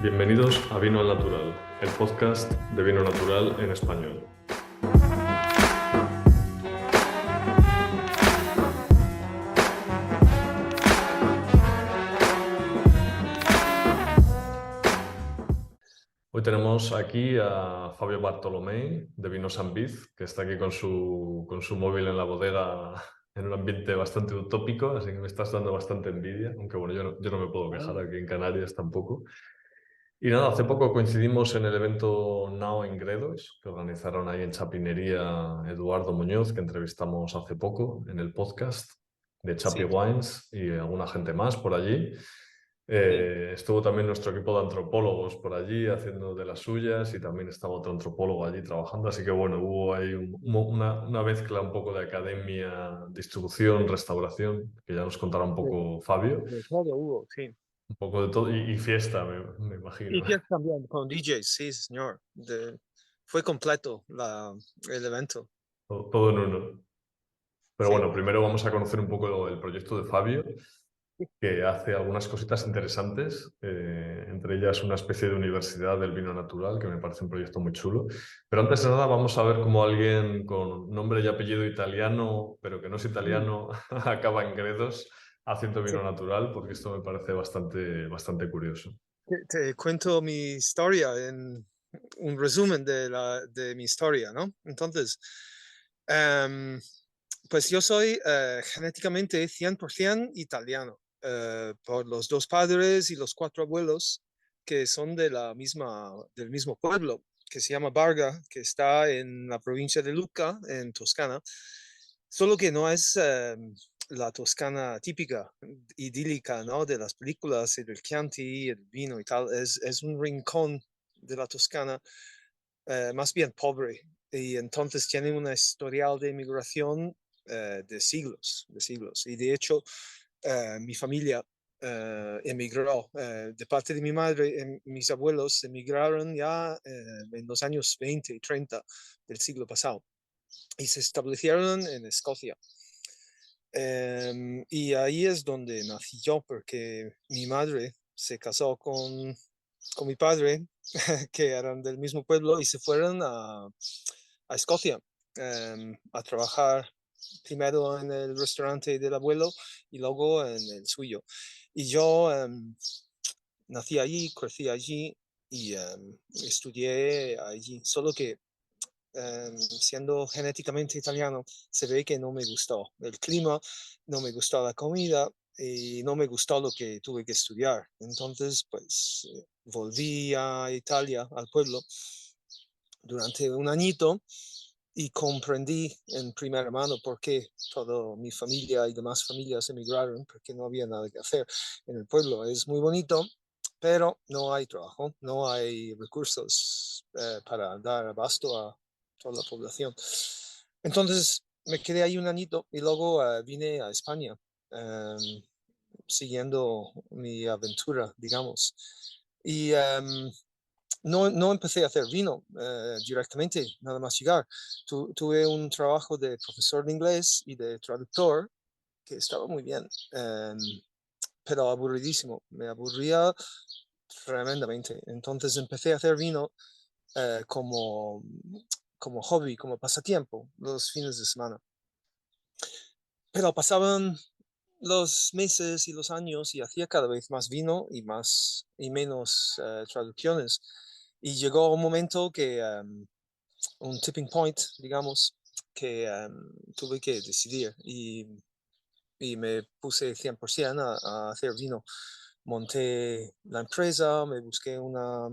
Bienvenidos a Vino al Natural, el podcast de vino natural en español. Hoy tenemos aquí a Fabio Bartolomei de Vino San Biz, que está aquí con su móvil en la bodega en un ambiente bastante utópico, así que me estás dando bastante envidia, aunque bueno, yo no me puedo quejar aquí en Canarias tampoco. Y nada, hace poco coincidimos en el evento Now en Gredos, que organizaron ahí en Chapinería Eduardo Muñoz, que entrevistamos hace poco en el podcast de Chapi Sí, Wines y alguna gente más por allí. sí. Estuvo también nuestro equipo de antropólogos por allí haciendo de las suyas y también estaba otro antropólogo allí trabajando. Así que bueno, hubo ahí una mezcla un poco de academia, distribución, restauración, que ya nos contará un De, poco Fabio, de todo hubo, sí. un poco de todo y fiesta, me Y imagino. fiesta también con DJs, sí, señor. Fue completo el evento. Todo en uno. Pero Sí, bueno, primero vamos a conocer un poco el proyecto de Fabio, que hace algunas cositas interesantes, entre ellas una especie de universidad del vino natural, que me parece un proyecto muy chulo. Pero antes de nada vamos a ver cómo alguien con nombre y apellido italiano, pero que no es Mm, italiano, acaba en Gredos haciendo sí. vino natural, porque esto me parece bastante curioso. Te cuento mi historia en un resumen de mi historia, ¿no? Entonces, em, pues yo soy genéticamente 100% italiano, por los dos padres y los cuatro abuelos que son del mismo pueblo, que se llama Barga, que está en la provincia de Lucca, en Toscana, solo que no es la Toscana típica, idílica, ¿no? De las películas, y del Chianti, el vino y tal, es un rincón de la Toscana más bien pobre, y entonces tiene una historial de inmigración de siglos, de siglos. Y de hecho, mi familia emigró. De parte de mi madre, mis abuelos emigraron ya en los años 20 y 30 del siglo pasado y se establecieron en Escocia. Y ahí es donde nací yo, porque mi madre se casó con mi padre, que eran del mismo pueblo, y se fueron a Escocia a trabajar primero en el restaurante del abuelo y luego en el suyo. Y yo nací allí, crecí allí y estudié allí, solo que siendo genéticamente italiano, se ve que no me gustó el clima, no me gustó la comida y no me gustó lo que tuve que estudiar. Entonces, pues volví a Italia, al pueblo, durante un añito y comprendí en primera mano por qué toda mi familia y demás familias emigraron, porque no había nada que hacer en el pueblo. Es muy bonito, pero no hay trabajo, no hay recursos para dar abasto a toda la población. Entonces me quedé ahí un añito y luego vine a España, siguiendo mi aventura, digamos. Y no empecé a hacer vino directamente, nada más llegar. Tuve un trabajo de profesor de inglés y de traductor que estaba muy bien, pero aburridísimo. Me aburría tremendamente. Entonces empecé a hacer vino como hobby, como pasatiempo, los fines de semana. Pero pasaban los meses y los años y hacía cada vez más vino y más y menos traducciones. Y llegó un momento que un tipping point, digamos, que tuve que decidir y me puse 100% a hacer vino. Monté la empresa, me busqué una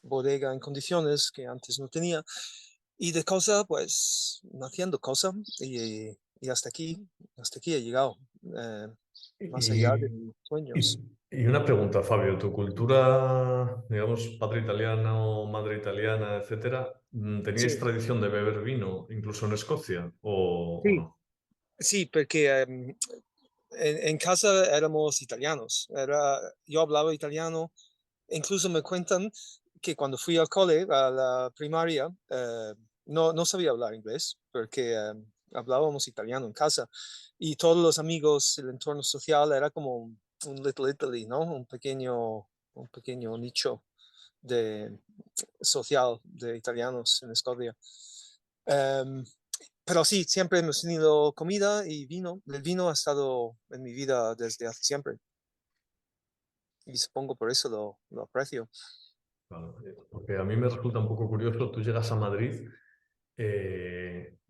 bodega en condiciones que antes no tenía y de cosa, pues, haciendo cosa y hasta aquí he llegado, eh, más allá Y, de mis sueños. y una pregunta, Fabio, ¿tu cultura, digamos, padre italiano, madre italiana, etcétera, teníais Sí, tradición de beber vino incluso en Escocia o sí, no? Sí, porque en casa éramos italianos. Yo hablaba italiano. Incluso me cuentan que cuando fui al cole, a la primaria, no sabía hablar inglés porque hablábamos italiano en casa. Y todos los amigos, el entorno social era como un Little Italy, ¿no? Un pequeño nicho de, social de italianos en Escocia. Em, pero sí, siempre hemos tenido comida y vino. El vino ha estado en mi vida desde hace siempre. Y supongo por eso lo aprecio. Claro, porque a mí me resulta un poco curioso, tú llegas a Madrid,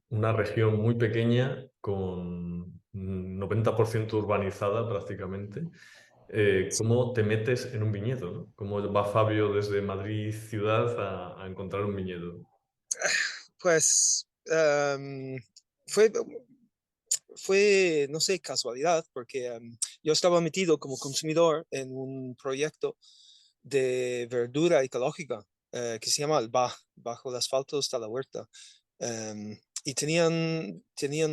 una región muy pequeña con 90% urbanizada prácticamente. ¿Cómo te metes en un viñedo, ¿no? ¿Cómo va Fabio desde Madrid ciudad a encontrar un viñedo? Pues fue, no sé, casualidad, porque yo estaba metido como consumidor en un proyecto de verdura ecológica que se llama Alba. Bajo el asfalto está la huerta. Y tenían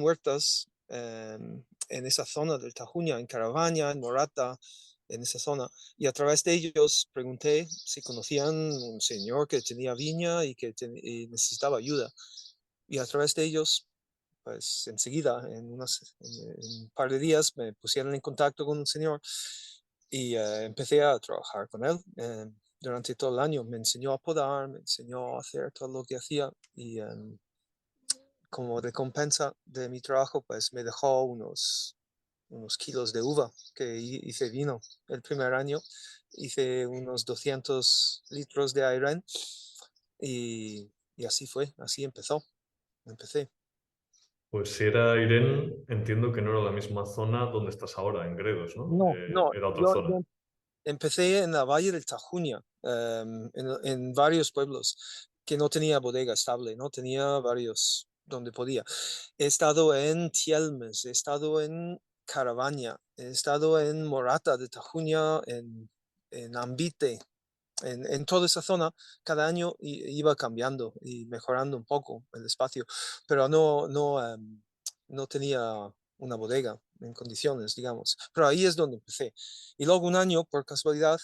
huertas en esa zona del Tajuña, en Caravaña, en Morata, en esa zona. Y a través de ellos pregunté si conocían un señor que tenía viña y necesitaba ayuda. Y a través de ellos, pues enseguida, en un par de días, me pusieron en contacto con un señor y empecé a trabajar con él. Durante todo el año me enseñó a podar, me enseñó a hacer todo lo que hacía y como recompensa de mi trabajo, pues me dejó unos kilos de uva que hice vino el primer año. Hice unos 200 litros de Airen y así fue, así empecé. Pues si era Irene, entiendo que no era la misma zona donde estás ahora, en Gredos, ¿no? No, no, Era otra yo zona. empecé en la Valle del Tajuña, en varios pueblos que no tenía bodega estable, no tenía varios donde podía. He estado en Tielmes, he estado en Caravaña, he estado en Morata de Tajuña, en Ambite, en toda esa zona. Cada año iba cambiando y mejorando un poco el espacio, pero no tenía una bodega en condiciones, digamos. Pero ahí es donde empecé. Y luego un año, por casualidad,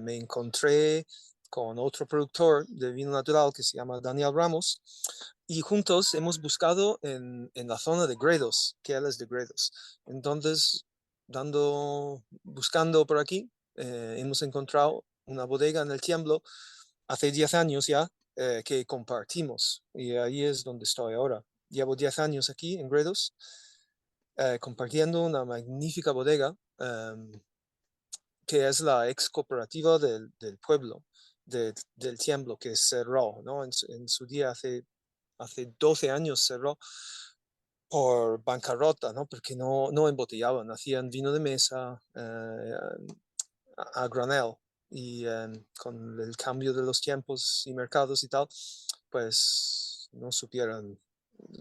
me encontré con otro productor de vino natural que se llama Daniel Ramos y juntos hemos buscado en la zona de Gredos, que él es de Gredos. Entonces, buscando por aquí, hemos encontrado una bodega en el Tiemblo hace 10 años ya que compartimos y ahí es donde estoy ahora. Llevo 10 años aquí en Gredos compartiendo una magnífica bodega que es la ex cooperativa del pueblo, del Tiemblo, que cerró, ¿no? En su día, hace 12 años cerró por bancarrota, ¿no? Porque no embotellaban, hacían vino de mesa a granel. Y con el cambio de los tiempos y mercados y tal, pues no supieron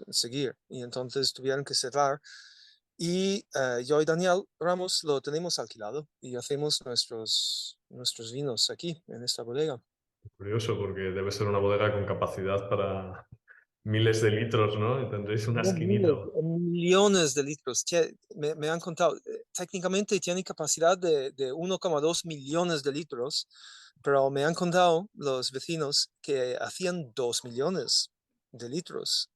seguir. Y entonces tuvieron que cerrar y yo y Daniel Ramos lo tenemos alquilado y hacemos nuestros vinos aquí, en esta bodega. Curioso, porque debe ser una bodega con capacidad para miles de litros, ¿no? Y tendréis una No, esquinita. millones de litros. Me han contado, técnicamente tiene capacidad de 1,2 millones de litros, pero me han contado los vecinos que hacían 2 millones de litros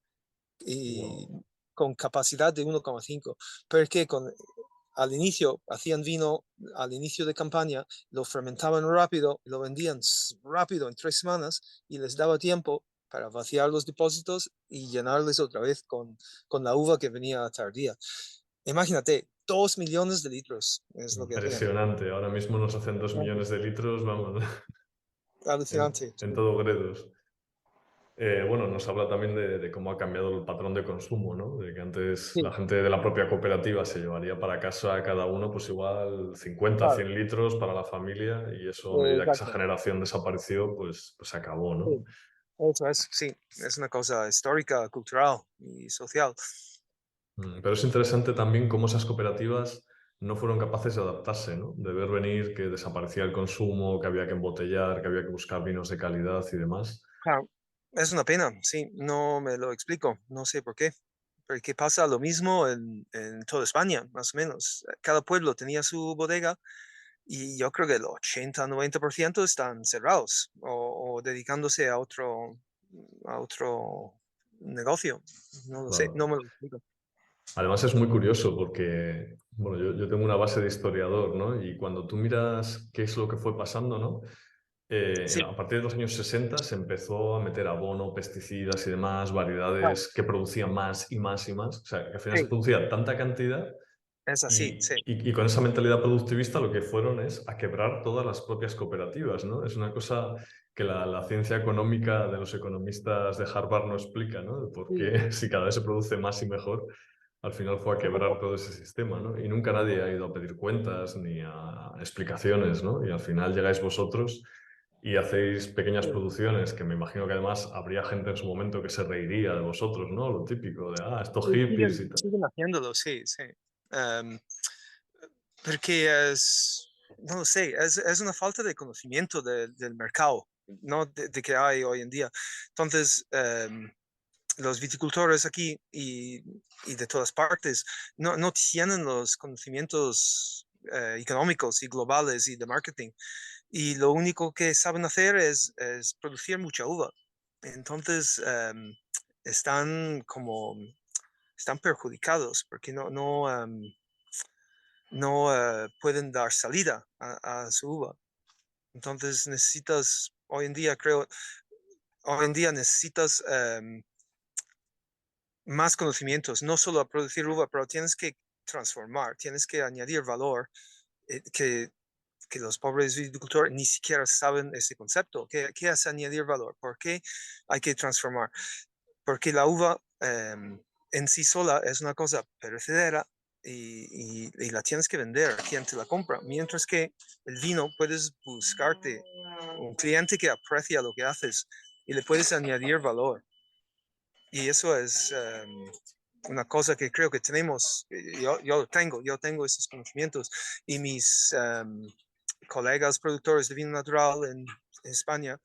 y Wow. con capacidad de 1,5, porque al inicio hacían vino, al inicio de campaña, lo fermentaban rápido, lo vendían rápido en 3 semanas y les daba tiempo para vaciar los depósitos y llenarles otra vez con la uva que venía tardía. Imagínate, 2 millones de litros es lo que hacían. Impresionante. Ahora mismo nos hacen 2 millones de litros, vamos, Alucinante. en todo Gredos. Bueno, nos habla también de cómo ha cambiado el patrón de consumo, ¿no? De que antes la Sí, gente de la propia cooperativa se llevaría para casa cada uno, pues igual 50, claro, 100 litros para la familia y eso a medida que esa exacto. generación desapareció, pues se acabó, ¿no? Sí, eso es, sí, es una cosa histórica, cultural y social. Pero es interesante también cómo esas cooperativas no fueron capaces de adaptarse, ¿no? De ver venir que desaparecía el consumo, que había que embotellar, que había que buscar vinos de calidad y demás. Claro, es una pena, sí, no me lo explico, no sé por qué. porque pasa lo mismo en toda España, más o menos. Cada pueblo tenía su bodega y yo creo que el 80-90% están cerrados o dedicándose a otro negocio. No lo sé, no Claro. me lo explico. Además es muy curioso porque, bueno, yo tengo una base de historiador, ¿no? Y cuando tú miras qué es lo que fue pasando, ¿no? Sí, A partir de los años 60 se empezó a meter abono, pesticidas y demás, claro, variedades que producían más y más y más. O sea, que al final se sí, producía tanta cantidad es así, sí. y con esa mentalidad productivista lo que fueron es a quebrar todas las propias cooperativas, ¿no? Es una cosa que la ciencia económica de los economistas de Harvard no explica, ¿no? De por Sí, qué si cada vez se produce más y mejor, al final fue a quebrar todo ese sistema, ¿no? Y nunca nadie ha ido a pedir cuentas ni a explicaciones, ¿no? Y al final llegáis vosotros y hacéis pequeñas sí. producciones que me imagino que además habría gente en su momento que se reiría de vosotros, ¿no? Lo típico de, estos Sí, hippies y siguen, tal. siguen haciéndolo, sí, sí. Em, Porque no lo sé, es una falta de conocimiento del mercado, ¿no? De que hay hoy en día. Entonces, los viticultores aquí y de todas partes no tienen los conocimientos económicos y globales y de marketing. Y lo único que saben hacer es producir mucha uva. Entonces, están perjudicados porque no pueden dar salida a su uva. Entonces hoy en día necesitas más conocimientos, no solo a producir uva, pero tienes que transformar, tienes que añadir valor que los pobres viticultores ni siquiera saben ese concepto. ¿Qué es añadir valor? ¿Por qué hay que transformar? Porque la uva en sí sola es una cosa perecedera y la tienes que vender a quien te la compra. Mientras que el vino puedes buscarte un cliente que aprecia lo que haces y le puedes añadir valor. Y eso es una cosa que creo que tenemos, yo tengo esos conocimientos y mis colegas productores de vino natural en España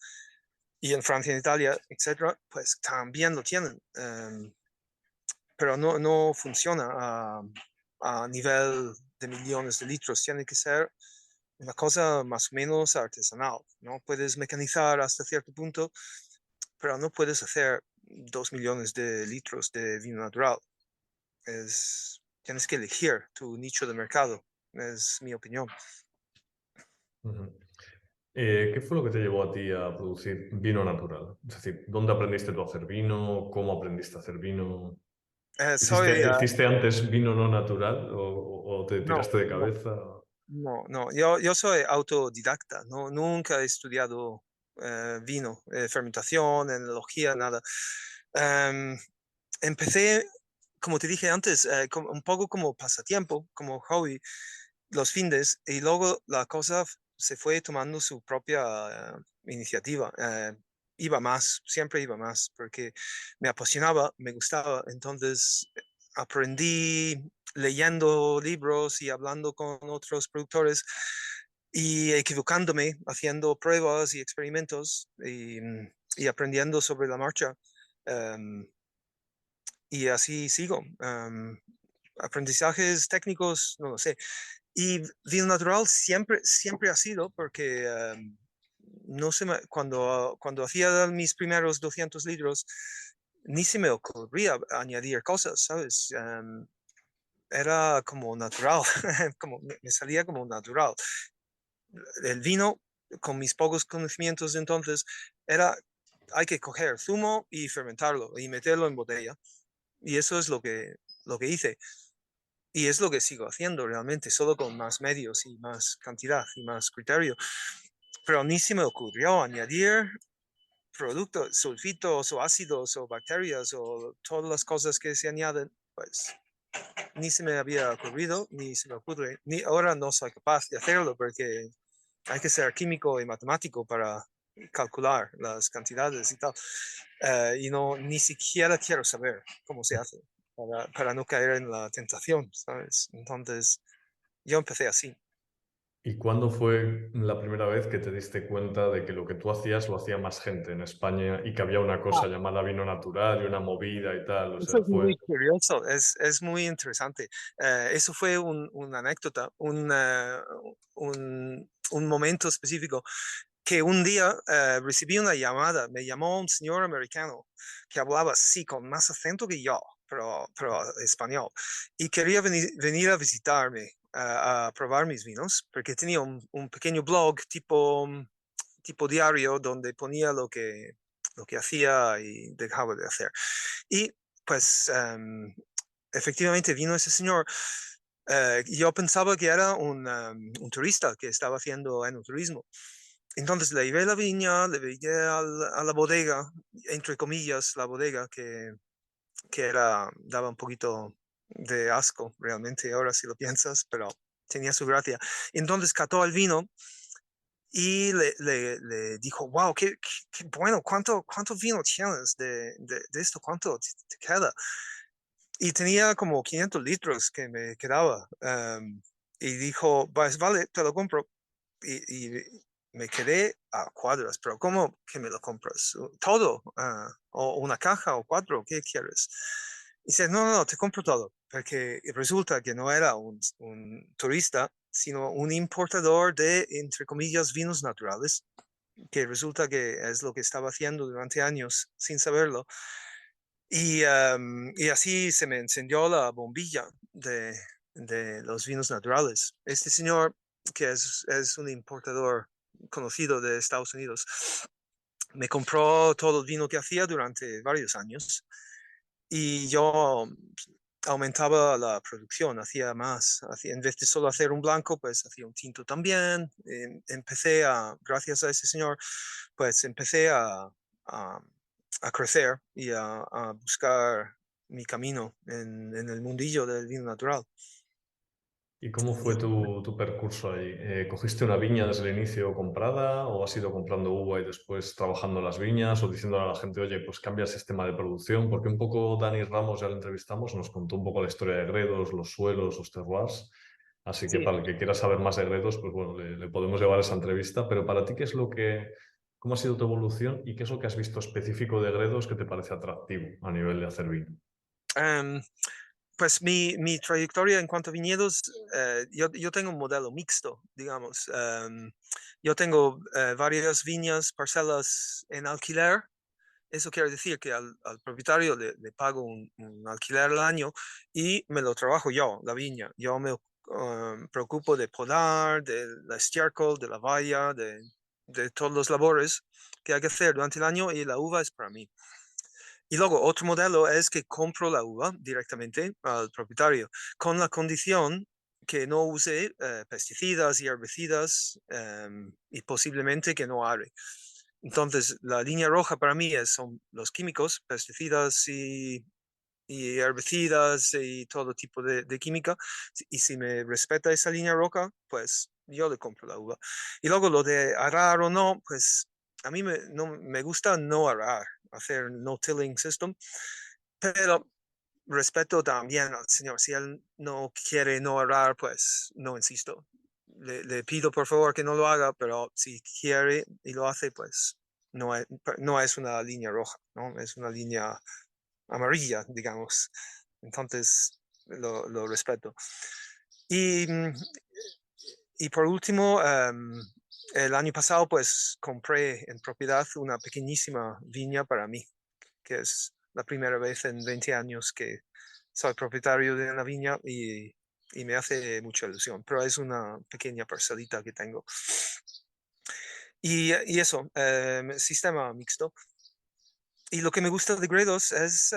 y en Francia, en Italia, etcétera, pues también lo tienen. Pero no funciona a nivel de millones de litros. Tiene que ser una cosa más o menos artesanal, ¿no? Puedes mecanizar hasta cierto punto, pero no puedes hacer 2 millones de litros de vino natural. Tienes que elegir tu nicho de mercado, es mi opinión. Ujú. ¿Qué fue lo que te llevó a ti a producir vino natural? Es decir, ¿dónde aprendiste tú a hacer vino? ¿Cómo aprendiste a hacer vino? Soy, ¿Hiciste antes vino no natural o te no, tiraste de no, cabeza? no, yo soy autodidacta, no, nunca he estudiado vino, fermentación, enología, nada. Em, Empecé, como te dije antes, un poco como pasatiempo, como hobby, los fines, y luego la cosa se fue tomando su propia iniciativa. Iba más, siempre iba más, porque me apasionaba, me gustaba, entonces aprendí leyendo libros y hablando con otros productores y equivocándome, haciendo pruebas y experimentos y aprendiendo sobre la marcha. Um, y así sigo. Aprendizajes técnicos, no lo sé. Y vino natural siempre ha sido porque no se cuando hacía mis primeros 200 litros, ni se me ocurría añadir cosas, ¿sabes? Era como natural, como me salía como natural. El vino, con mis pocos conocimientos de entonces, hay que coger zumo y fermentarlo y meterlo en botella. Y eso es lo que hice. Y es lo que sigo haciendo realmente, solo con más medios y más cantidad y más criterio. Pero ni se me ocurrió añadir productos, sulfitos o ácidos o bacterias o todas las cosas que se añaden, pues ni se me había ocurrido, ni se me ocurre, ni ahora no soy capaz de hacerlo porque hay que ser químico y matemático para calcular las cantidades y tal. Y no, ni siquiera quiero saber cómo se hace para no caer en la tentación, ¿sabes? Entonces, yo empecé así. ¿Y cuándo fue la primera vez que te diste cuenta de que lo que tú hacías lo hacía más gente en España y que había una cosa llamada vino natural y una movida y tal? O Eso sea, es muy curioso, es muy interesante. Eso fue una anécdota, un momento específico que un día recibí una llamada, me llamó un señor americano que hablaba así con más acento que yo, pero español, y quería venir a visitarme, a probar mis vinos, porque tenía un pequeño blog tipo diario donde ponía lo que hacía y dejaba de hacer. Y pues efectivamente vino ese señor. Yo pensaba que era un turista que estaba haciendo enoturismo. Entonces le llevé a la viña, le llevé a la bodega, entre comillas, la bodega que era, daba un poquito de asco realmente, ahora si lo piensas, pero tenía su gracia. Entonces cató el vino y le dijo, wow, qué bueno, ¿cuánto vino tienes de esto? ¿Cuánto te queda? Y tenía como 500 litros que me quedaba. Y dijo, pues vale, te lo compro. Y me quedé a cuadras, pero ¿cómo que me lo compras? ¿Todo? ¿O una caja o cuatro? ¿Qué quieres? Y dice, no, no, te compro todo, porque resulta que no era un turista, sino un importador de, entre comillas, vinos naturales, que resulta que es lo que estaba haciendo durante años sin saberlo. Y así se me encendió la bombilla de los vinos naturales. Este señor, que es un importador conocido de Estados Unidos, me compró todo el vino que hacía durante varios años y yo aumentaba la producción, hacía más, en vez de solo hacer un blanco, pues hacía un tinto también. Empecé gracias a ese señor, pues empecé a, a crecer y a buscar mi camino en el mundillo del vino natural. ¿Y cómo fue Y, tu percurso ahí? ¿Cogiste una viña desde el inicio comprada o has ido comprando uva y después trabajando las viñas o diciéndole a la gente, oye, pues cambia el sistema de producción? Porque un poco Dani Ramos, ya lo entrevistamos, nos contó un poco la historia de Gredos, los suelos, los terroirs. Así que sí, para el que quiera saber más de Gredos, pues bueno, le podemos llevar esa entrevista. Pero para ti, cómo ha sido tu evolución y qué es lo que has visto específico de Gredos que te parece atractivo a nivel de hacer vino? em, pues mi trayectoria en cuanto a viñedos, yo tengo un modelo mixto, digamos. Yo tengo varias viñas, parcelas en alquiler. Eso quiere decir que al propietario le pago un alquiler al año y me lo trabajo yo, la viña. Yo me preocupo de podar, de la estiércol, de la valla, de todas las labores que hay que hacer durante el año y la uva es para mí. Y luego otro modelo es que compro la uva directamente al propietario con la condición que no use pesticidas y herbicidas y posiblemente que no are. Entonces, la línea roja para mí son los químicos, pesticidas y herbicidas y todo tipo de química. Y si me respeta esa línea roja, pues yo le compro la uva. Y luego lo de arar o no, pues a mí no, me gusta no arar, hacer no tilling system, pero respeto también al señor. Si él no quiere no arar, pues no insisto. Le pido por favor que no lo haga, pero si quiere y lo hace, pues no es una línea roja, ¿no? Es una línea amarilla, digamos. Entonces, lo respeto. Y, y por último, el año pasado, pues compré en propiedad una pequeñísima viña para mí, que es la primera vez en 20 años que soy propietario de una viña y me hace mucha ilusión, pero es una pequeña parcelita que tengo. Y eso, sistema mixto. Y lo que me gusta de Gredos es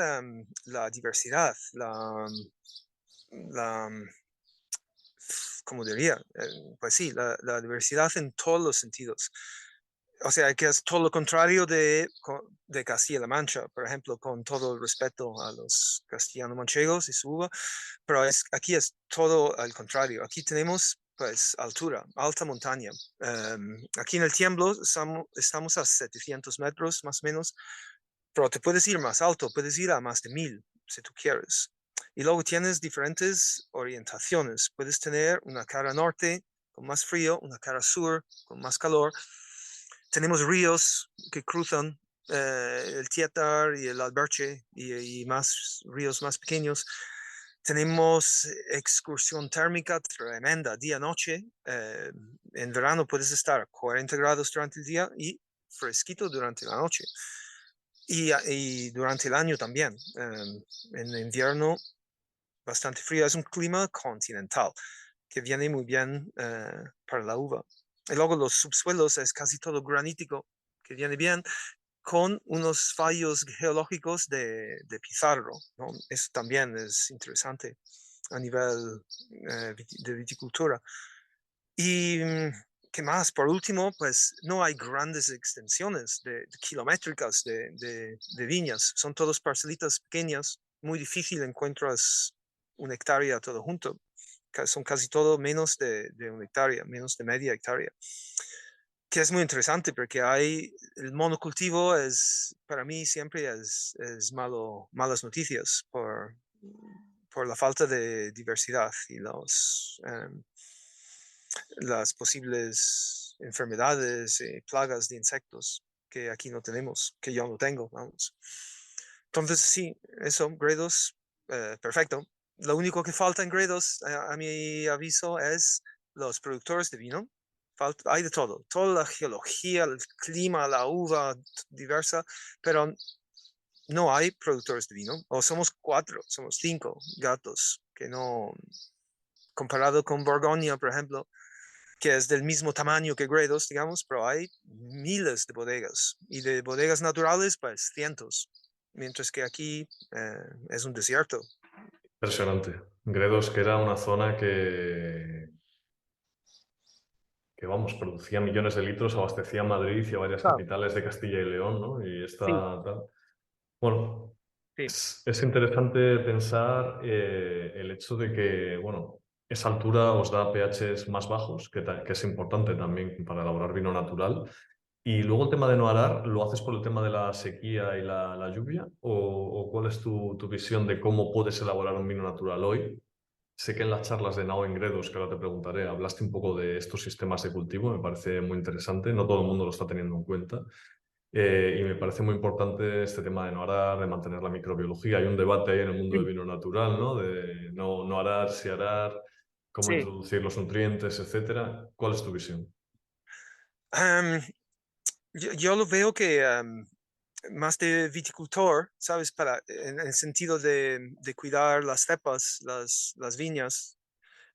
la diversidad, la, ¿cómo diría? Pues sí, la diversidad en todos los sentidos. O sea, que es todo lo contrario de Castilla-La Mancha, por ejemplo, con todo el respeto a los castellano-manchegos y su uva, pero aquí es todo al contrario. Aquí tenemos, pues, altura, alta montaña. Aquí en el Tiemblo estamos a 700 metros más o menos, pero te puedes ir más alto, puedes ir a más de 1000 si tú quieres. Y luego tienes diferentes orientaciones. Puedes tener una cara norte con más frío, una cara sur con más calor. Tenemos ríos que cruzan el Tietar y el Alberche y más ríos más pequeños. Tenemos excursión térmica tremenda, día-noche. En verano puedes estar a 40 grados durante el día y fresquito durante la noche. Y durante el año también. En invierno, bastante frío. Es un clima continental que viene muy bien para la uva. Y luego los subsuelos es casi todo granítico, que viene bien con unos fallos geológicos de pizarro, ¿no? Eso también es interesante a nivel de viticultura. Y ¿qué más? Por último, pues no hay grandes extensiones de kilométricas de viñas. Son todas parcelitas pequeñas. Muy difícil encuentras una hectárea todo junto. Son casi todo menos de una hectárea, menos de media hectárea. Que es muy interesante porque el monocultivo para mí siempre es malas noticias por la falta de diversidad y las posibles enfermedades y plagas de insectos que aquí no tenemos, que yo no tengo, vamos. Entonces, sí, eso, Gredos, perfecto. Lo único que falta en Gredos, a mi aviso, es los productores de vino. Hay de todo, toda la geología, el clima, la uva diversa, pero no hay productores de vino. O somos 4, somos 5 gatos, que no, comparado con Borgoña, por ejemplo, que es del mismo tamaño que Gredos, digamos, pero hay miles de bodegas y de bodegas naturales, pues cientos, mientras que aquí es un desierto. Impresionante. Gredos, que era una zona que vamos, producía millones de litros, abastecía a Madrid y a varias Claro, capitales de Castilla y León, ¿no? Y sí, esta tal. Bueno, sí, es interesante pensar el hecho de que, bueno, esa altura os da pHs más bajos, que es importante también para elaborar vino natural. Y luego el tema de no arar, ¿lo haces por el tema de la sequía y la lluvia? ¿O cuál es tu visión de cómo puedes elaborar un vino natural hoy? Sé que en las charlas de Nao en Gredos, que ahora te preguntaré, hablaste un poco de estos sistemas de cultivo, me parece muy interesante, no todo el mundo lo está teniendo en cuenta. Y me parece muy importante este tema de no arar, de mantener la microbiología. Hay un debate ahí en el mundo del sí, vino natural, ¿no? De no arar, si arar, cómo sí. introducir los nutrientes, etcétera. ¿Cuál es tu visión? Um, yo lo veo que más de viticultor, ¿sabes? En el sentido de cuidar las cepas, las viñas,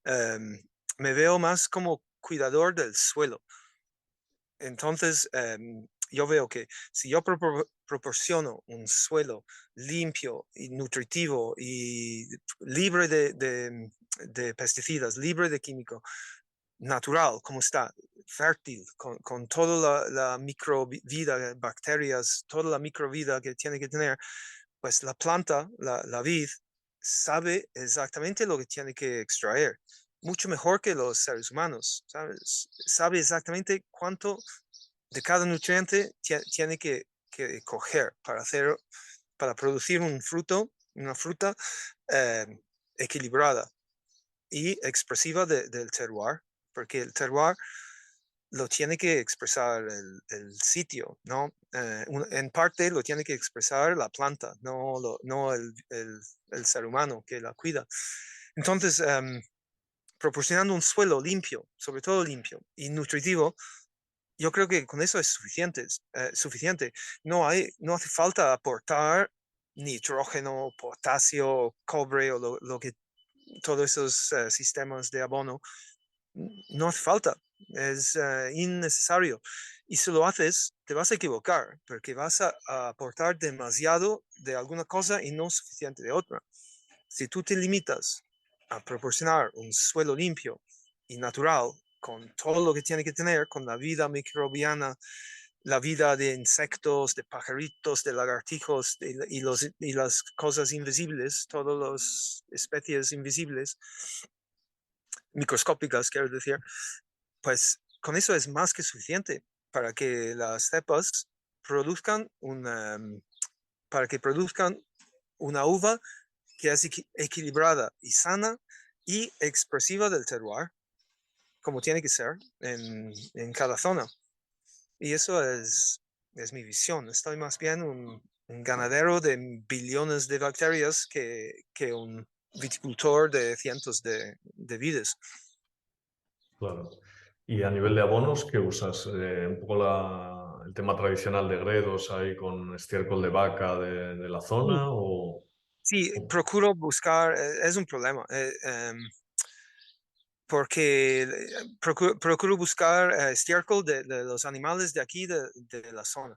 me veo más como cuidador del suelo. Entonces, yo veo que si yo proporciono un suelo limpio y nutritivo y libre de pesticidas, libre de químicos, natural, como está, fértil, con toda la microvida, bacterias, toda la microvida que tiene que tener, pues la planta, la vid, sabe exactamente lo que tiene que extraer, mucho mejor que los seres humanos, ¿sabes? Sabe exactamente cuánto de cada nutriente tiene que coger para producir un fruto, una fruta eh, equilibrada y expresiva del terroir, porque el terroir lo tiene que expresar el sitio, ¿no? En parte lo tiene que expresar la planta, no el ser humano que la cuida. Entonces, proporcionando un suelo limpio, sobre todo limpio y nutritivo, yo creo que con eso es suficiente. No hace falta aportar nitrógeno, potasio, cobre o lo que todos esos sistemas de abono no hace falta, es innecesario. Y si lo haces, te vas a equivocar, porque vas a aportar demasiado de alguna cosa y no suficiente de otra. Si tú te limitas a proporcionar un suelo limpio y natural, con todo lo que tiene que tener, con la vida microbiana, la vida de insectos, de pajaritos, de lagartijos y las cosas invisibles, todas las especies invisibles, microscópicas, quiero decir, pues con eso es más que suficiente para que las cepas produzcan para que produzcan una uva que es equilibrada y sana y expresiva del terroir. como tiene que ser en cada zona. Y eso es mi visión. Estoy más bien un ganadero de billones de bacterias que un viticultor de cientos de vides. Claro. Y a nivel de abonos, ¿qué usas? Un poco el tema tradicional de gredos ahí con estiércol de vaca de la zona o... Sí, procuro buscar, es un problema, porque procuro buscar estiércol de los animales de aquí, de la zona.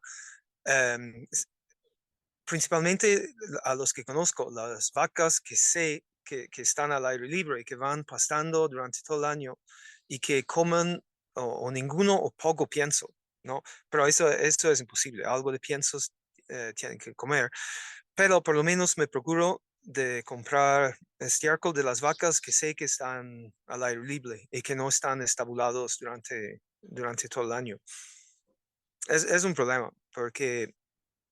Principalmente a los que conozco, las vacas que sé que están al aire libre y que van pastando durante todo el año y que comen o ninguno o poco pienso, ¿no? Pero eso es imposible, algo de piensos tienen que comer, pero por lo menos me procuro de comprar estiércol de las vacas que sé que están al aire libre y que no están estabulados durante todo el año. Es un problema porque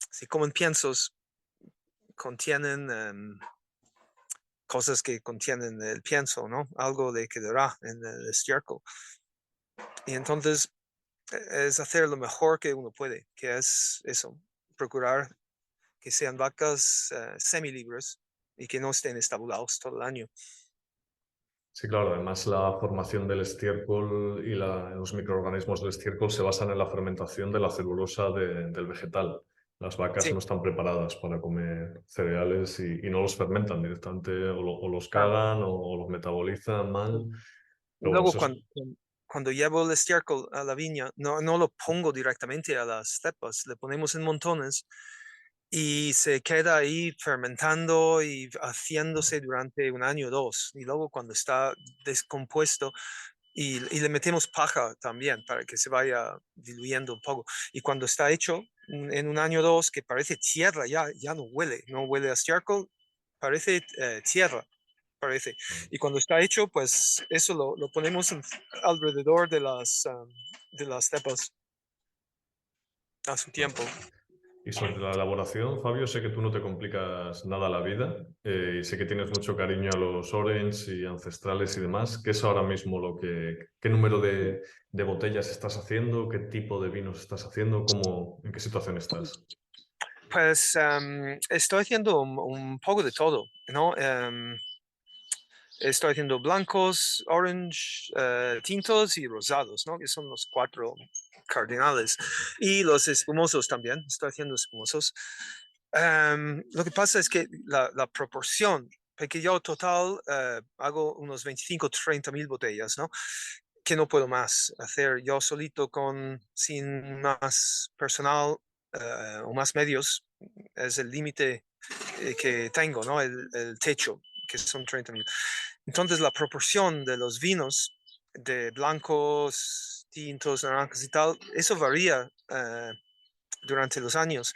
si comen piensos, contienen cosas que contienen el pienso, ¿no? Algo le quedará en el estiércol. Y entonces es hacer lo mejor que uno puede, que es eso, procurar que sean vacas semilibres y que no estén estabulados todo el año. Sí, claro, además la formación del estiércol y los microorganismos del estiércol se basan en la fermentación de la celulosa del vegetal. Las vacas Sí, no están preparadas para comer cereales y no los fermentan directamente o los claro. cagan o los metabolizan mal. Y Pero bueno, luego eso es... cuando llevo el estiércol a la viña, no lo pongo directamente a las cepas, le ponemos en montones y se queda ahí fermentando y haciéndose durante un año o dos. Y luego cuando está descompuesto y le metemos paja también para que se vaya diluyendo un poco. Y cuando está hecho en un año o dos, que parece tierra, ya no huele a estiércol, parece tierra. Parece. Y cuando está hecho, pues eso lo ponemos alrededor de las cepas a su tiempo. Y sobre la elaboración, Fabio, sé que tú no te complicas nada la vida y sé que tienes mucho cariño a los Orange y ancestrales y demás. ¿Qué es ahora mismo qué número de botellas estás haciendo? ¿Qué tipo de vinos estás haciendo? ¿En qué situación estás? Pues estoy haciendo un poco de todo, ¿no? Estoy haciendo blancos, orange, tintos y rosados, ¿no? Que son los cuatro cardinales. Y los espumosos también, estoy haciendo espumosos. Lo que pasa es que la proporción, porque yo total hago unos 25, 30 mil botellas, ¿no? Que no puedo más hacer yo solito sin más personal o más medios. Es el límite que tengo, ¿no? El techo, que son 30 mil. Entonces la proporción de los vinos, de blancos, tintos, naranjas y tal, eso varía durante los años.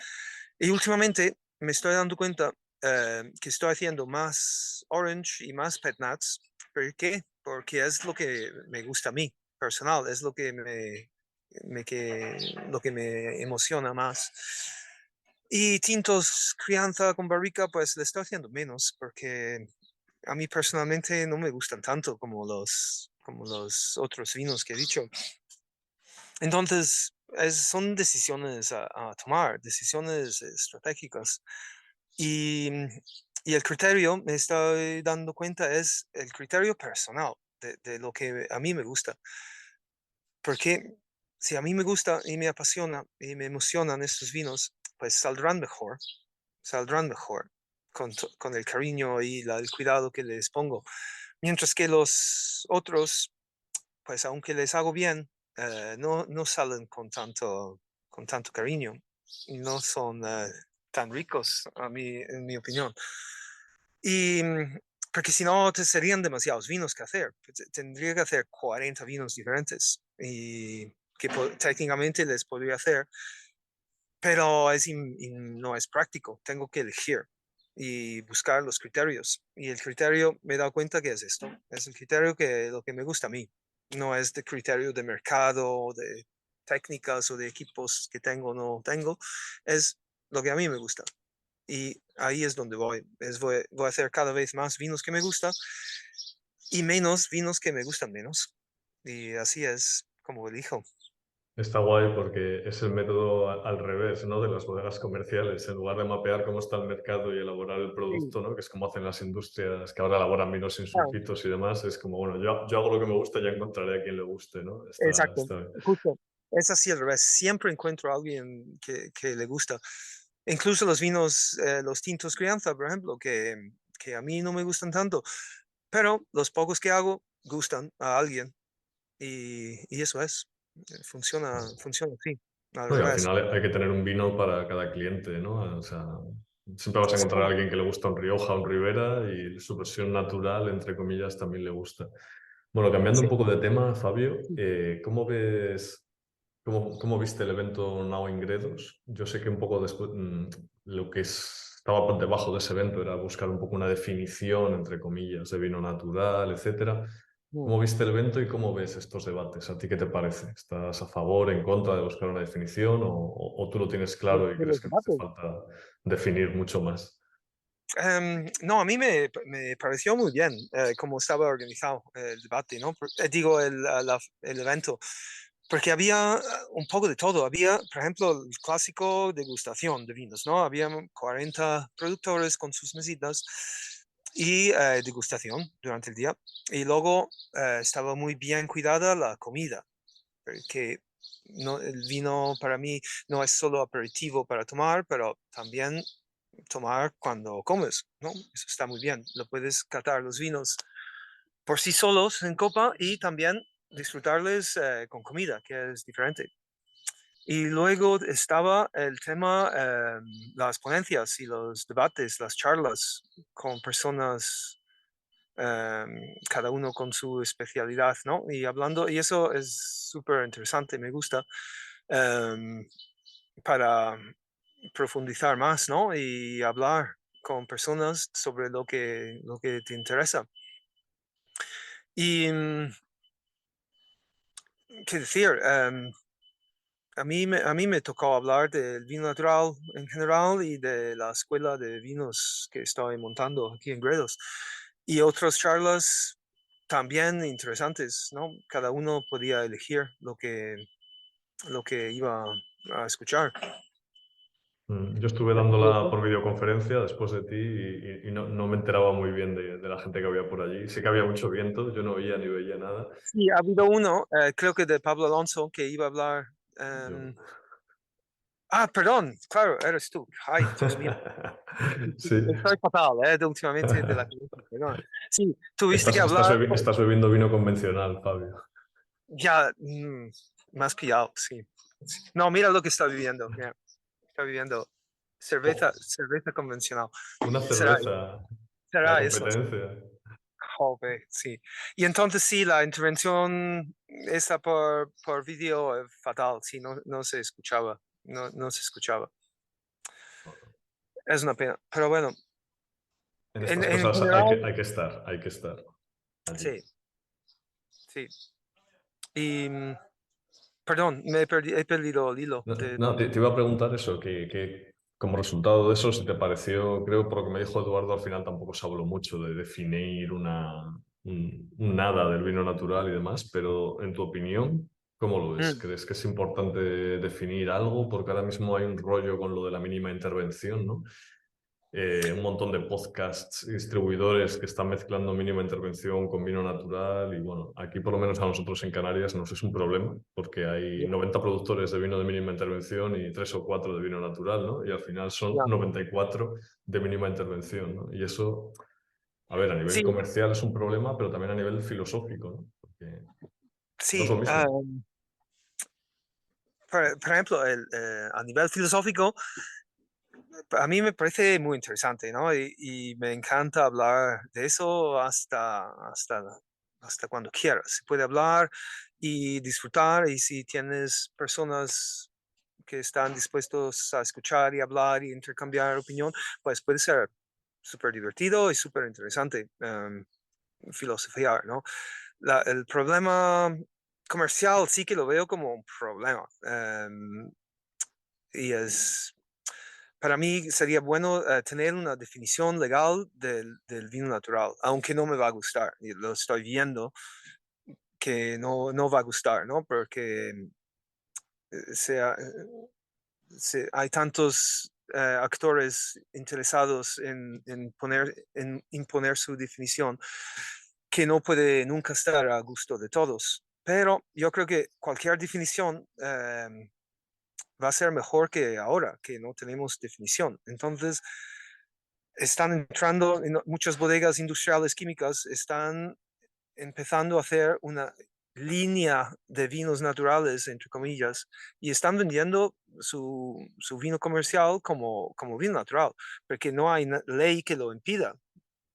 Y últimamente me estoy dando cuenta que estoy haciendo más orange y más pet nuts. ¿Por qué? Porque es lo que me gusta a mí, personal, es lo que me emociona más. Y tintos crianza con barrica, pues le estoy haciendo menos, porque a mí personalmente no me gustan tanto como los otros vinos que he dicho. Entonces, son decisiones a tomar, decisiones estratégicas. Y, y el criterio, me estoy dando cuenta, es el criterio personal de lo que a mí me gusta. Porque si a mí me gusta y me apasiona y me emocionan estos vinos, pues saldrán mejor con el cariño y el cuidado que les pongo. Mientras que los otros, pues aunque les hago bien, no salen con tanto cariño y no son tan ricos, en mi opinión. Y porque si no, serían demasiados vinos que hacer. Tendría que hacer 40 vinos diferentes y que técnicamente les podría hacer, pero no es práctico. Tengo que elegir y buscar los criterios. Y el criterio, me he dado cuenta que es esto. Es el criterio que lo que me gusta a mí. No es de criterio de mercado, de técnicas o de equipos que tengo o no tengo. Es lo que a mí me gusta. Y ahí es donde voy. Voy a hacer cada vez más vinos que me gustan y menos vinos que me gustan menos. y así es como elijo. Está guay porque es el método al revés, ¿no? De las bodegas comerciales. En lugar de mapear cómo está el mercado y elaborar el Sí, producto, ¿no? Que es como hacen las industrias que ahora elaboran vinos sin claro, sulfitos y demás, es como, bueno, yo hago lo que me gusta y ya encontraré a quien le guste, ¿no? exacto, Está bien. justo. Es así al revés. Siempre encuentro a alguien que le gusta. Incluso los vinos, los tintos crianza, por ejemplo, que a mí no me gustan tanto, pero los pocos que hago gustan a alguien y eso es. Funciona así, al No, y al revés. final hay que tener un vino para cada cliente, ¿no? O sea, siempre vas a encontrar a alguien que le gusta un Rioja, un Ribera y su versión natural, entre comillas, también le gusta. Bueno, cambiando un Sí, poco de tema, Fabio, sí. ¿cómo ves, cómo viste el evento Now in Gredos? Yo sé que un poco después, lo que estaba por debajo de ese evento era buscar un poco una definición, entre comillas, de vino natural, etcétera. Mm. ¿Cómo viste el evento y cómo ves estos debates? ¿A ti qué te parece? ¿Estás a favor, en contra de buscar una definición o tú lo tienes claro y De crees los que no hace debates. falta definir mucho más? No, a mí me pareció muy bien cómo estaba organizado el debate, ¿no? Digo, el evento, porque había un poco de todo. Había, por ejemplo, el clásico degustación de vinos, ¿no? Había 40 productores con sus mesitas y degustación durante el día. Y luego estaba muy bien cuidada la comida, porque no, el vino para mí no es solo aperitivo para tomar, pero también tomar cuando comes, ¿no? Eso está muy bien. Lo puedes catar los vinos por sí solos en copa y también disfrutarles con comida, que es diferente. Y luego estaba el tema, las ponencias y los debates, las charlas con personas, cada uno con su especialidad, ¿no? Y hablando, y eso es súper interesante, me gusta, um, para profundizar más, ¿no? Y hablar con personas sobre lo que te interesa. Y, qué decir, a mí me tocó hablar del vino natural en general y de la escuela de vinos que estoy montando aquí en Gredos. Y otras charlas también interesantes, ¿no? Cada uno podía elegir lo que iba a escuchar. Yo estuve dándola por videoconferencia después de ti y no me enteraba muy bien de la gente que había por allí. Sí que había mucho viento, yo no oía ni veía nada. Sí, ha habido uno, creo que de Pablo Alonso, que iba a hablar. Yo. Perdón, claro, eres tú. Ay, Dios mío. Sí. Estoy fatal, de últimamente de la cabeza, perdón. Sí, tuviste que hablar. Estás bebiendo vino convencional, Fabio. Ya, me has pillado, sí. Sí. No, mira lo que está viviendo. Mira, está viviendo Jo, cerveza convencional. una Será, cerveza, la será eso. competencia. Joder, sí. Y entonces sí, la intervención esa por vídeo fatal, sí, no se escuchaba, no se escuchaba. Es una pena, pero bueno, En estas en cosas general, hay que estar allí. sí, sí. Y, perdón, he perdido el hilo No, de... no, te iba a preguntar eso, que como resultado de eso, si te pareció, creo por lo que me dijo Eduardo, al final tampoco se habló mucho de definir un nada del vino natural y demás, pero en tu opinión, ¿cómo lo ves? Mm, ¿Crees que es importante definir algo? Porque ahora mismo hay un rollo con lo de la mínima intervención, ¿no? Un montón de podcasts y distribuidores que están mezclando mínima intervención con vino natural y bueno, aquí por lo menos a nosotros en Canarias nos es un problema porque hay ya, 90 productores de vino de mínima intervención y 3 o 4 de vino natural, ¿no? Y al final son ya. 94 de mínima intervención, ¿no? Y eso, a ver, a nivel Sí, comercial es un problema, pero también a nivel filosófico, ¿no? Porque no es lo sí. mismo. Por ejemplo, a nivel filosófico, a mí me parece muy interesante, ¿no? Y me encanta hablar de eso hasta cuando quieras. Se puede hablar y disfrutar, y si tienes personas que están dispuestos a escuchar y hablar y intercambiar opinión, pues puede ser súper divertido y súper interesante filosofiar, ¿no? El problema comercial sí que lo veo como un problema. Y es, para mí sería bueno tener una definición legal del vino natural, aunque no me va a gustar, y lo estoy viendo, que no va a gustar, ¿no? Porque sea, hay tantos actores interesados en imponer su definición que no puede nunca estar a gusto de todos. Pero yo creo que cualquier definición va a ser mejor que ahora, que no tenemos definición. Entonces, están entrando en muchas bodegas industriales químicas, están empezando a hacer una línea de vinos naturales, entre comillas, y están vendiendo su vino comercial como vino natural, porque no hay ley que lo impida.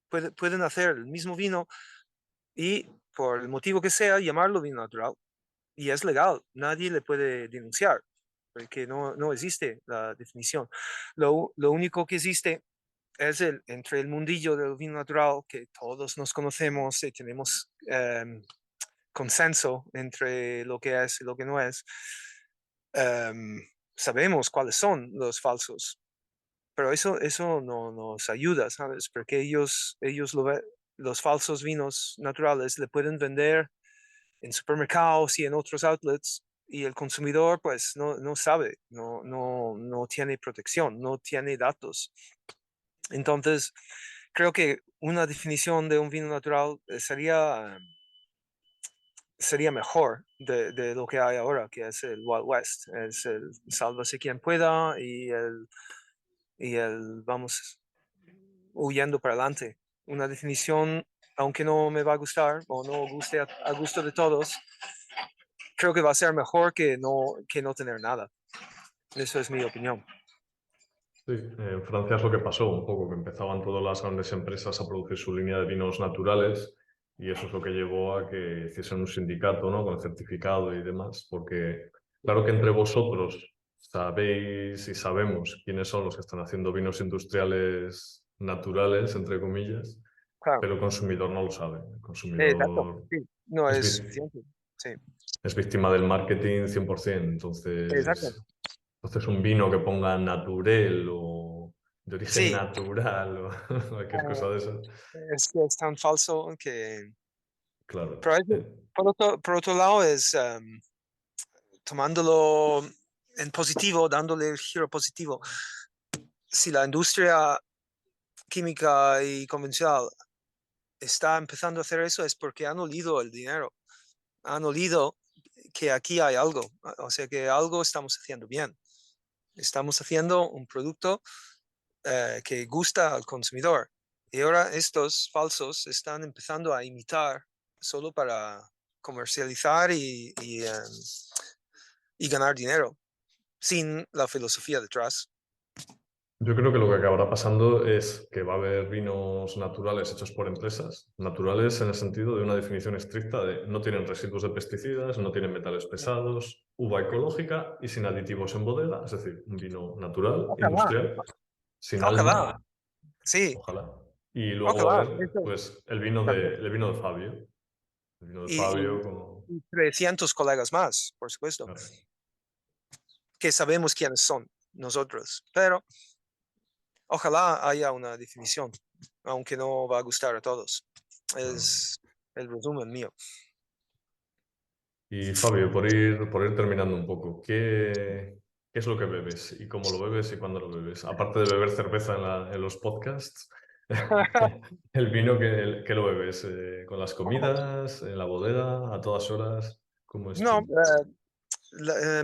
Pueden hacer el mismo vino y, por el motivo que sea, llamarlo vino natural. Y es legal, nadie le puede denunciar, porque no existe la definición. Lo único que existe es entre el mundillo del vino natural, que todos nos conocemos y tenemos consenso entre lo que es y lo que no es. Sabemos cuáles son los falsos, pero eso no nos ayuda, ¿sabes? Porque ellos los falsos vinos naturales le pueden vender en supermercados y en otros outlets, y el consumidor pues no sabe, no tiene protección, no tiene datos. Entonces, creo que una definición de un vino natural sería mejor de lo que hay ahora, que es el Wild West, es el sálvase quien pueda y el vamos huyendo para adelante. Una definición, aunque no me va a gustar o no guste a gusto de todos, creo que va a ser mejor que no tener nada. Eso es mi opinión. Sí, en Francia es lo que pasó un poco, que empezaban todas las grandes empresas a producir su línea de vinos naturales y eso es lo que llevó a que hiciesen un sindicato, ¿no? Con certificado y demás, porque claro que entre vosotros sabéis y sabemos quiénes son los que están haciendo vinos industriales naturales, entre comillas, Claro, pero el consumidor no lo sabe. El exacto. consumidor Sí, no es, es suficiente. Sí, es víctima del marketing 100%. exacto. Entonces un vino que ponga naturel o de origen Sí, natural o cualquier cosa de eso, es tan falso que... claro. Pero por otro lado es tomándolo en positivo, dándole el giro positivo. Si la industria química y convencional está empezando a hacer eso es porque han olido el dinero, han olido que aquí hay algo, o sea que algo estamos haciendo bien. Estamos haciendo un producto que gusta al consumidor. Y ahora estos falsos están empezando a imitar solo para comercializar y ganar dinero, sin la filosofía detrás. Yo creo que lo que acabará pasando es que va a haber vinos naturales hechos por empresas, naturales en el sentido de una definición estricta de no tienen residuos de pesticidas, no tienen metales pesados, uva ecológica y sin aditivos en bodega, es decir, un vino natural, Ojalá, industrial, sin ojalá, alma, sí, ojalá. Y luego va a ojalá. haber, Eso pues, el vino de Fabio. El vino de y, Fabio, y, como... y 300 colegas más, por supuesto, Claro, que sabemos quiénes son nosotros, pero ojalá haya una definición, aunque no va a gustar a todos. claro. Es el resumen mío. Y Fabio, por ir terminando un poco, ¿qué es lo que bebes? ¿Y cómo lo bebes y cuándo lo bebes? Aparte de beber cerveza en los podcasts, el vino que lo bebes, con las comidas, en la bodega, a todas horas, ¿cómo es No, tú?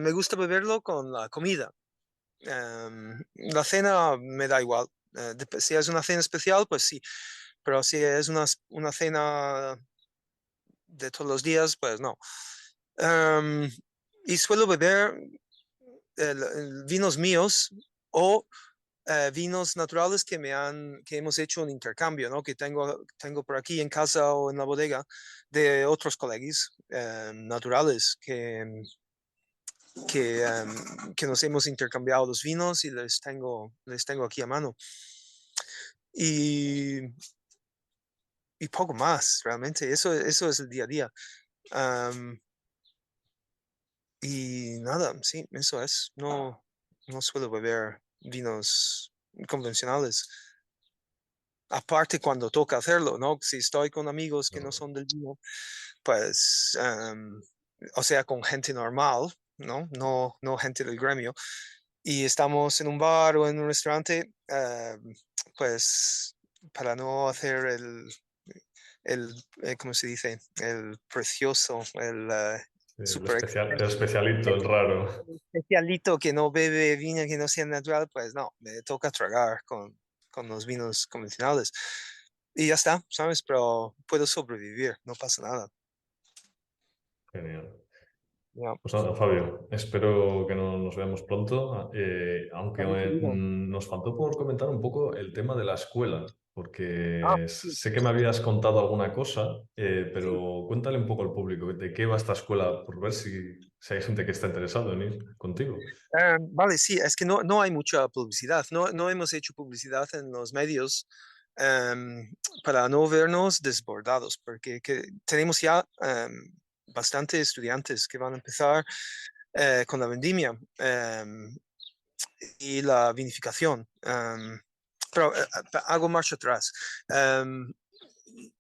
me gusta beberlo con la comida. La cena me da igual. Si es una cena especial, pues sí. Pero si es una cena de todos los días, pues no. Em, y suelo beber vinos míos o vinos naturales que hemos hecho un intercambio, ¿no? Que tengo por aquí en casa o en la bodega de otros colegas naturales que nos hemos intercambiado los vinos y les tengo aquí a mano. Y, y poco más, realmente. Eso es el día a día. Um, y nada, sí, eso es. No suelo beber vinos convencionales. aparte cuando toca hacerlo, ¿no? Si estoy con amigos que no son del vino, pues, o sea, con gente normal, ¿no? No gente del gremio, y estamos en un bar o en un restaurante, pues para no hacer ¿cómo se dice? El precioso, El super especial, el especialito, el raro. especialito que no bebe vino que no sea natural, pues no, me toca tragar con los vinos convencionales. Y ya está, ¿sabes? Pero puedo sobrevivir, no pasa nada. Genial. Ya. Pues nada, Fabio, espero que nos veamos pronto, aunque Vale, querido. nos faltó por comentar un poco el tema de la escuela, Ah, porque sí, sé que me habías contado alguna cosa, sí. pero cuéntale un poco al público de qué va esta escuela, por ver si hay gente que está interesado en ir contigo. Vale, sí, es que no hay mucha publicidad. No hemos hecho publicidad en los medios, para no vernos desbordados, porque tenemos ya bastante estudiantes que van a empezar con la vendimia y la vinificación. Pero hago marcha atrás. Em,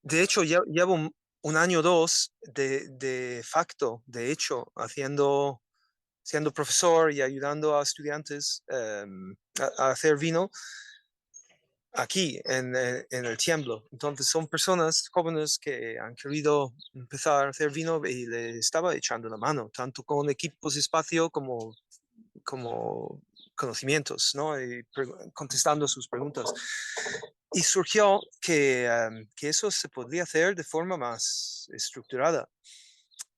de hecho, llevo un año o dos de facto, de hecho, siendo profesor y ayudando a estudiantes a hacer vino aquí en el Tiemblo. Entonces son personas jóvenes que han querido empezar a hacer vino y le estaba echando la mano, tanto con equipos de espacio como conocimientos, ¿no? Y contestando sus preguntas. Y surgió que eso se podría hacer de forma más estructurada.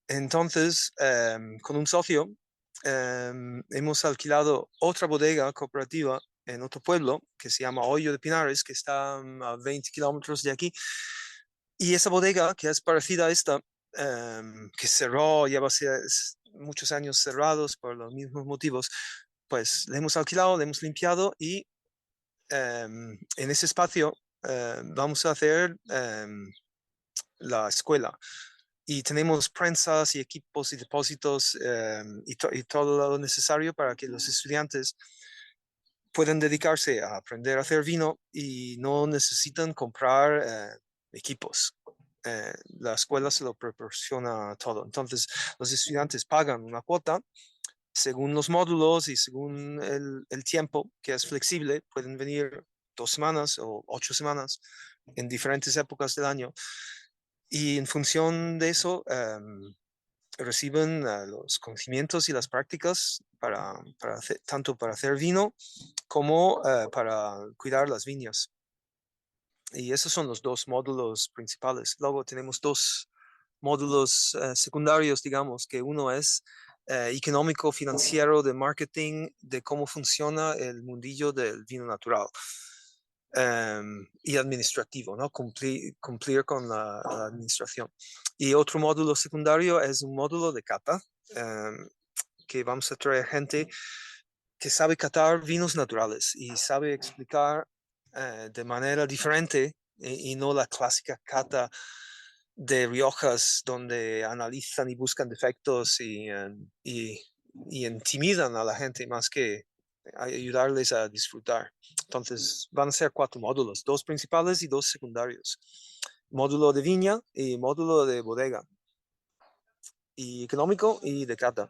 Entonces, con un socio, hemos alquilado otra bodega cooperativa en otro pueblo que se llama Hoyo de Pinares, que está a 20 kilómetros de aquí. Y esa bodega, que es parecida a esta, que cerró, lleva muchos años cerrados por los mismos motivos, pues le hemos alquilado, le hemos limpiado y en ese espacio vamos a hacer la escuela. Y tenemos prensas y equipos y depósitos y todo lo necesario para que los estudiantes puedan dedicarse a aprender a hacer vino y no necesitan comprar equipos. La escuela se lo proporciona todo. Entonces, los estudiantes pagan una cuota según los módulos y según el tiempo, que es flexible. Pueden venir 2 semanas o 8 semanas en diferentes épocas del año. Y en función de eso, reciben los conocimientos y las prácticas tanto para hacer vino como para cuidar las viñas. Y esos son los dos módulos principales. Luego tenemos dos módulos secundarios, digamos, que uno es económico, financiero, de marketing, de cómo funciona el mundillo del vino natural. Y administrativo, ¿no? Cumplir con la administración. Y otro módulo secundario es un módulo de cata, que vamos a traer gente que sabe catar vinos naturales y sabe explicar de manera diferente y no la clásica cata de Riojas donde analizan y buscan defectos y intimidan a la gente más que ayudarles a disfrutar. Entonces van a ser 4 módulos, 2 principales y 2 secundarios. Módulo de viña y módulo de bodega. Y económico y de cata.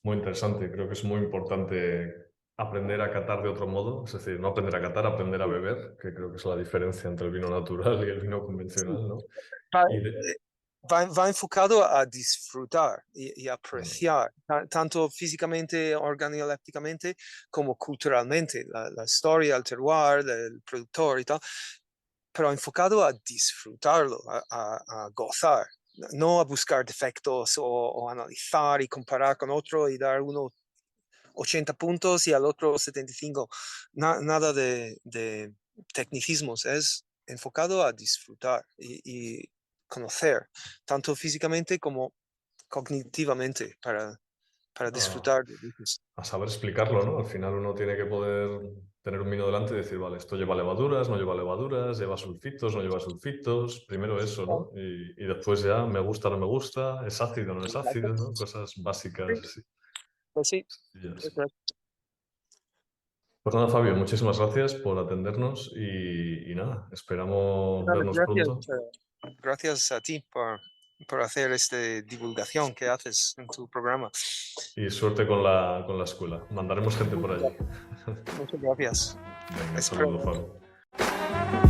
Muy interesante, creo que es muy importante aprender a catar de otro modo, es decir, no aprender a catar, aprender a Sí, beber, que creo que es la diferencia entre el vino natural y el vino sí. convencional, ¿no? Va, Y de- va enfocado a disfrutar y bueno, apreciar, tanto físicamente, organolépticamente, como culturalmente, la historia, el terroir, el productor y tal, pero enfocado a disfrutarlo, a gozar, no a buscar defectos o analizar y comparar con otro y dar uno 80 puntos y al otro 75. Nada de tecnicismos, es enfocado a disfrutar y conocer, tanto físicamente como cognitivamente, para a, disfrutar de ellos. a saber explicarlo, ¿no? Al final uno tiene que poder tener un vino delante y decir, vale, esto lleva levaduras, no lleva levaduras, lleva sulfitos, no lleva sulfitos, primero eso, ¿no? Y después ya me gusta, no me gusta, es ácido, no es Exacto. ácido, ¿no? Cosas básicas Sí, así. pues sí, Sencillas. eso es. Pues nada, Fabio, muchísimas gracias por atendernos y nada, esperamos Nada, vernos pronto. gracias a ti por hacer esta divulgación que haces en tu programa. Y suerte con la escuela. Mandaremos gente por allí. Muchas gracias. Venga, un Espero saludo, Fabio.